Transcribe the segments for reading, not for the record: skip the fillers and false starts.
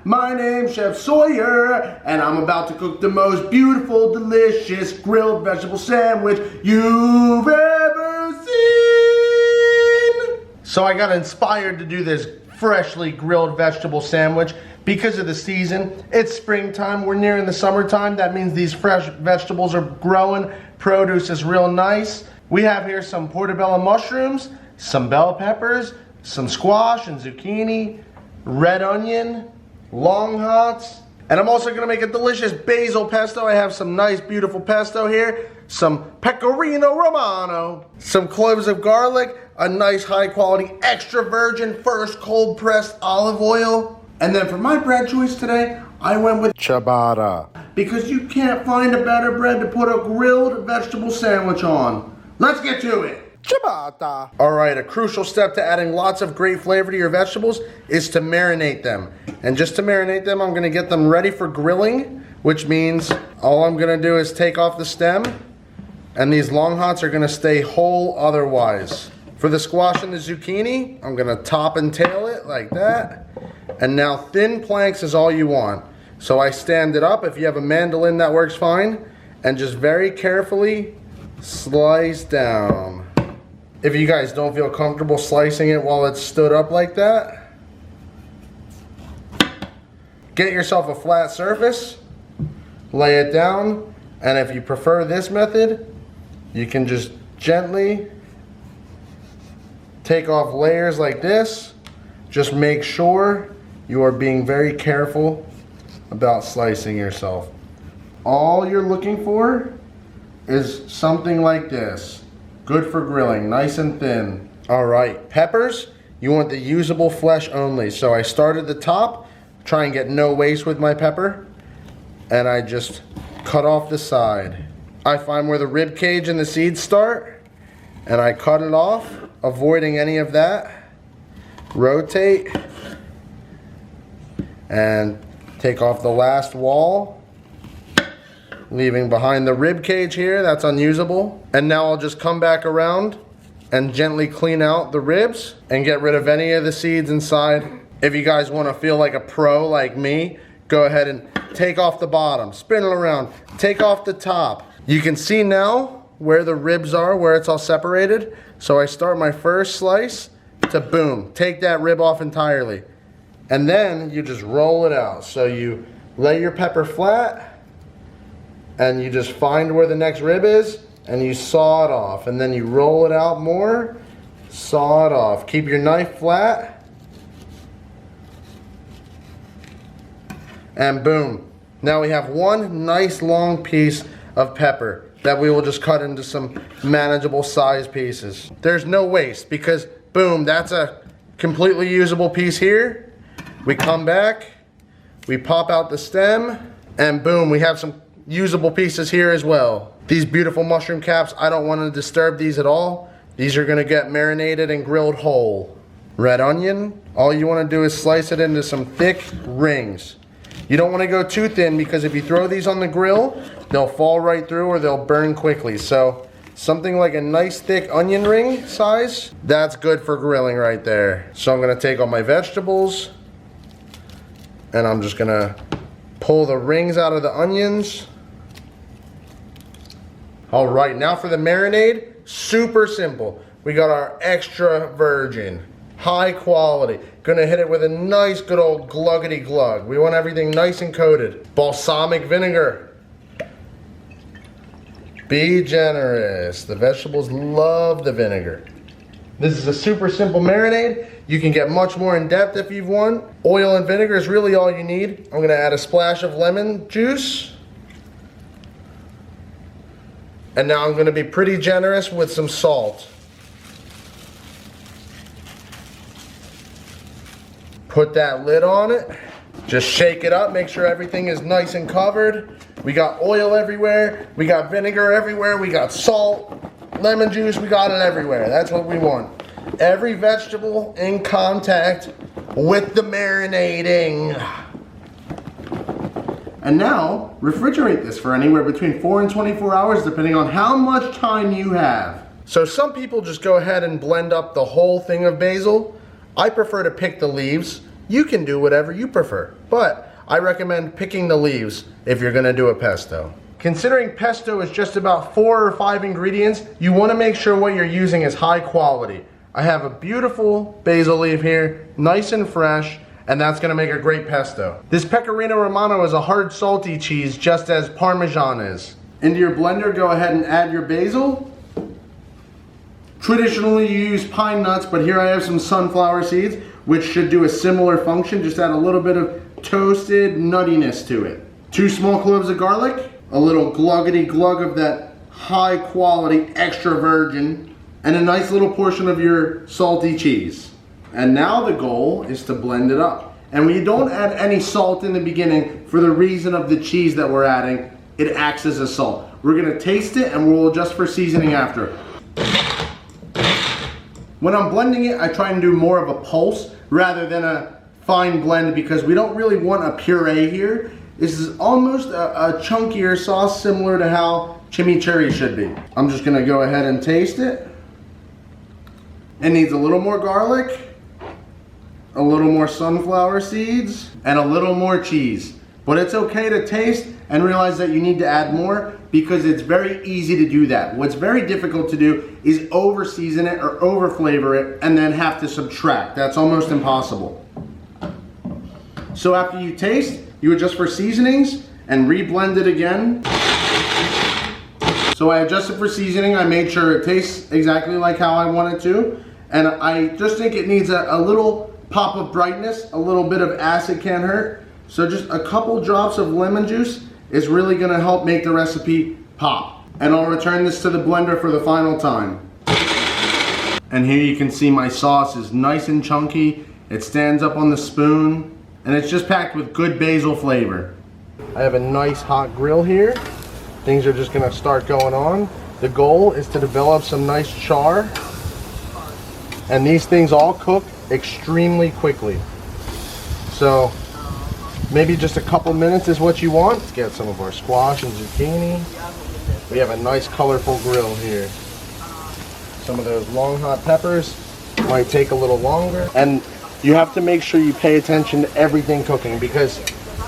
My name's Chef Sawyer, and I'm about to cook the most beautiful, delicious grilled vegetable sandwich you've ever seen. So I got inspired to do this freshly grilled vegetable sandwich because of the season. It's springtime, we're nearing the summertime. That means these fresh vegetables are growing, produce is real nice. We have here some portabella mushrooms, some bell peppers, some squash and zucchini, red onion, long hots, and I'm also gonna make a delicious basil pesto. I have some nice beautiful pesto here, some Pecorino Romano, some cloves of garlic, a nice high quality extra virgin first cold pressed olive oil, and then for my bread choice today, I went with Ciabatta, because you can't find a better bread to put a grilled vegetable sandwich on. Let's get to it. Ciabatta. All right, a crucial step to adding lots of great flavor to your vegetables is to marinate them. And just to marinate them, I'm gonna get them ready for grilling, which means all I'm gonna do is take off the stem, and these long hots are gonna stay whole otherwise. For the squash and the zucchini, I'm gonna top and tail it like that. And now thin planks is all you want. So I stand it up. If you have a mandolin, that works fine. And just very carefully slice down. If you guys don't feel comfortable slicing it while it's stood up like that, get yourself a flat surface, lay it down, and if you prefer this method, you can just gently take off layers like this. Just make sure you are being very careful about slicing yourself. All you're looking for is something like this. Good for grilling, nice and thin. All right, peppers, you want the usable flesh only. So I started the top, try and get no waste with my pepper, and I just cut off the side. I find where the rib cage and the seeds start, and I cut it off, avoiding any of that. Rotate, and take off the last wall, leaving behind the rib cage here, that's unusable. And now I'll just come back around and gently clean out the ribs and get rid of any of the seeds inside. If you guys want to feel like a pro like me, go ahead and take off the bottom, spin it around, take off the top. You can see now where the ribs are, where it's all separated. So I start my first slice to boom, take that rib off entirely. And then you just roll it out. So you lay your pepper flat, and you just find where the next rib is, and you saw it off, and then you roll it out more, saw it off. Keep your knife flat, and boom. Now we have one nice long piece of pepper that we will just cut into some manageable size pieces. There's no waste because boom, that's a completely usable piece here. We come back, we pop out the stem, and boom, we have some usable pieces here as well. These beautiful mushroom caps, I don't want to disturb these at all. These are gonna get marinated and grilled whole. Red onion, all you want to do is slice it into some thick rings. You don't want to go too thin because if you throw these on the grill, they'll fall right through or they'll burn quickly. So something like a nice thick onion ring size, that's good for grilling right there. So I'm gonna take all my vegetables and I'm just gonna pull the rings out of the onions. All right, now for the marinade, super simple. We got our extra virgin, high quality. Gonna hit it with a nice good old gluggity glug. We want everything nice and coated. Balsamic vinegar. Be generous. The vegetables love the vinegar. This is a super simple marinade. You can get much more in depth if you want. Oil and vinegar is really all you need. I'm gonna add a splash of lemon juice. And now I'm gonna be pretty generous with some salt. Put that lid on it. Just shake it up, make sure everything is nice and covered. We got oil everywhere, we got vinegar everywhere, we got salt, lemon juice, we got it everywhere. That's what we want. Every vegetable in contact with the marinating. And now, refrigerate this for anywhere between 4 and 24 hours depending on how much time you have. So some people just go ahead and blend up the whole thing of basil. I prefer to pick the leaves You can do whatever you prefer, but I recommend picking the leaves if you're gonna do a pesto. Considering pesto is just about 4 or 5 ingredients, you wanna make sure what you're using is high quality. I have a beautiful basil leaf here, nice and fresh, and that's gonna make a great pesto. This Pecorino Romano is a hard salty cheese just as Parmesan is. Into your blender, go ahead and add your basil. Traditionally you use pine nuts, but here I have some sunflower seeds, which should do a similar function, just add a little bit of toasted nuttiness to it. 2 small cloves of garlic, a little gluggity glug of that high quality extra virgin, and a nice little portion of your salty cheese. And now the goal is to blend it up. And we don't add any salt in the beginning for the reason of the cheese that we're adding. It acts as a salt. We're gonna taste it and we'll adjust for seasoning after. When I'm blending it, I try and do more of a pulse rather than a fine blend because we don't really want a puree here. This is almost a chunkier sauce similar to how chimichurri should be. I'm just gonna go ahead and taste it. It needs a little more garlic, a little more sunflower seeds, and a little more cheese. But it's okay to taste and realize that you need to add more because it's very easy to do that. What's very difficult to do is over season it or over flavor it and then have to subtract. That's almost impossible. So after you taste, you adjust for seasonings and re-blend it again. So I adjusted for seasoning. I made sure it tastes exactly like how I want it to. And I just think it needs a little pop of brightness. A little bit of acid can't hurt. So just a couple drops of lemon juice is really gonna help make the recipe pop. And I'll return this to the blender for the final time. And here you can see my sauce is nice and chunky. It stands up on the spoon. And it's just packed with good basil flavor. I have a nice hot grill here. Things are just gonna start going on. The goal is to develop some nice char. And these things all cook extremely quickly. So maybe just a couple minutes is what you want. Let's get some of our squash and zucchini. We have a nice colorful grill here. Some of those long hot peppers might take a little longer. And you have to make sure you pay attention to everything cooking because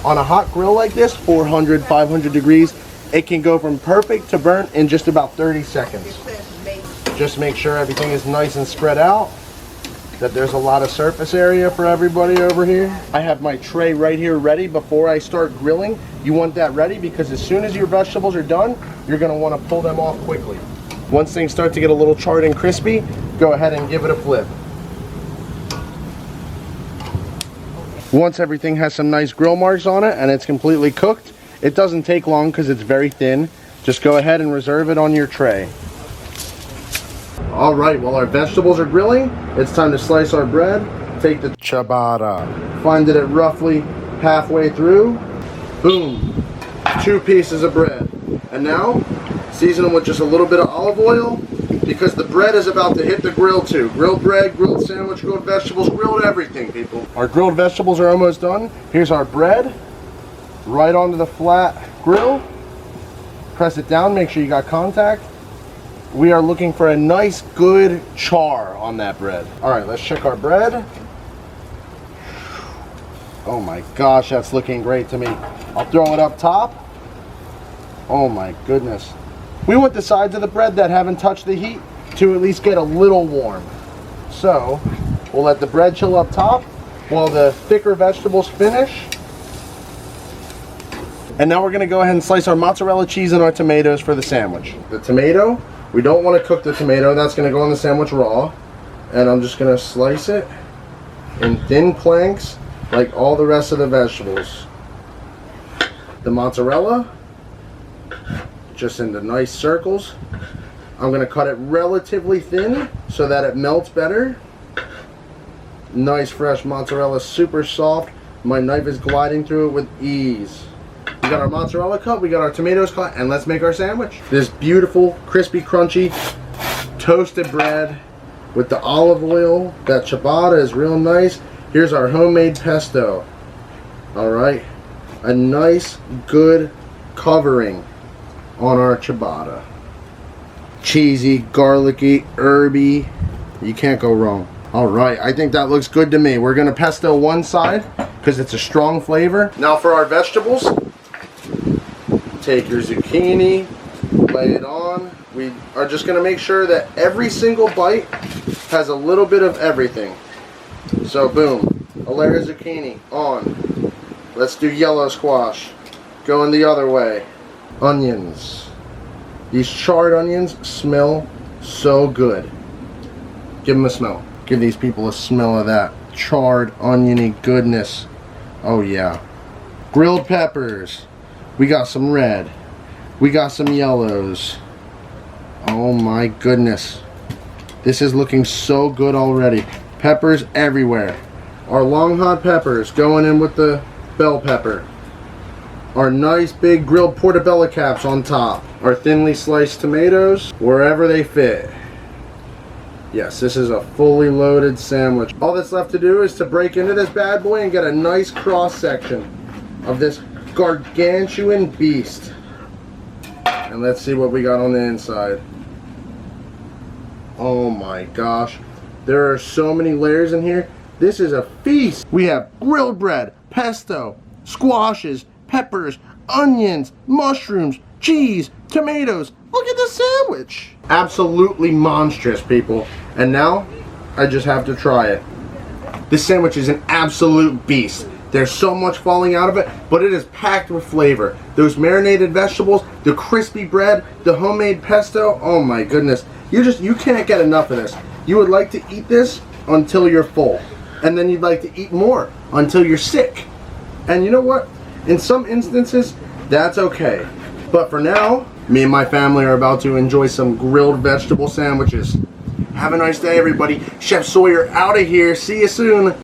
on a hot grill like this, 400, 500 degrees, it can go from perfect to burnt in just about 30 seconds. Just make sure everything is nice and spread out, that there's a lot of surface area for everybody over here. I have my tray right here ready before I start grilling. You want that ready because as soon as your vegetables are done, you're gonna wanna pull them off quickly. Once things start to get a little charred and crispy, go ahead and give it a flip. Once everything has some nice grill marks on it and it's completely cooked, it doesn't take long because it's very thin. Just go ahead and reserve it on your tray. All right, while our vegetables are grilling, it's time to slice our bread. Take the ciabatta, find it at roughly halfway through. Boom, 2 pieces of bread. And now, season them with just a little bit of olive oil because the bread is about to hit the grill too. Grilled bread, grilled sandwich, grilled vegetables, grilled everything, people. Our grilled vegetables are almost done. Here's our bread, right onto the flat grill. Press it down, make sure you got contact. We are looking for a nice, good char on that bread. All right, let's check our bread. Oh my gosh, that's looking great to me. I'll throw it up top. Oh my goodness. We want the sides of the bread that haven't touched the heat to at least get a little warm. So we'll let the bread chill up top while the thicker vegetables finish. And now we're gonna go ahead and slice our mozzarella cheese and our tomatoes for the sandwich. The tomato, we don't want to cook the tomato. That's gonna go on the sandwich raw. And I'm just gonna slice it in thin planks like all the rest of the vegetables. The mozzarella, just into nice circles. I'm gonna cut it relatively thin so that it melts better. Nice fresh mozzarella, super soft. My knife is gliding through it with ease. We got our mozzarella cut, we got our tomatoes cut, and let's make our sandwich. This beautiful, crispy, crunchy, toasted bread with the olive oil. That ciabatta is real nice. Here's our homemade pesto. All right, a nice, good covering on our ciabatta. Cheesy, garlicky, herby. You can't go wrong. All right, I think that looks good to me. We're gonna pesto one side because it's a strong flavor. Now for our vegetables, take your zucchini, lay it on. We are just gonna make sure that every single bite has a little bit of everything. So boom, a layer of zucchini on. Let's do yellow squash. Going the other way. Onions. These charred onions smell so good. Give them a smell. Give these people a smell of that charred oniony goodness. Oh yeah. Grilled peppers. We got some red. We got some yellows. Oh my goodness. This is looking so good already. Peppers everywhere. Our long hot peppers going in with the bell pepper. Our nice big grilled portabella caps on top. Our thinly sliced tomatoes wherever they fit. Yes, this is a fully loaded sandwich. All that's left to do is to break into this bad boy and get a nice cross section of this gargantuan beast. And let's see what we got on the inside. Oh my gosh. There are so many layers in here. This is a feast. We have grilled bread, pesto, squashes, peppers, onions, mushrooms, cheese, tomatoes. Look at this sandwich. Absolutely monstrous, people. And now, I just have to try it. This sandwich is an absolute beast. There's so much falling out of it, but it is packed with flavor. Those marinated vegetables, the crispy bread, the homemade pesto, oh my goodness. You can't get enough of this. You would like to eat this until you're full. And then you'd like to eat more until you're sick. And you know what? In some instances, that's okay. But for now, me and my family are about to enjoy some grilled vegetable sandwiches. Have a nice day, everybody. Chef Sawyer out of here. See you soon.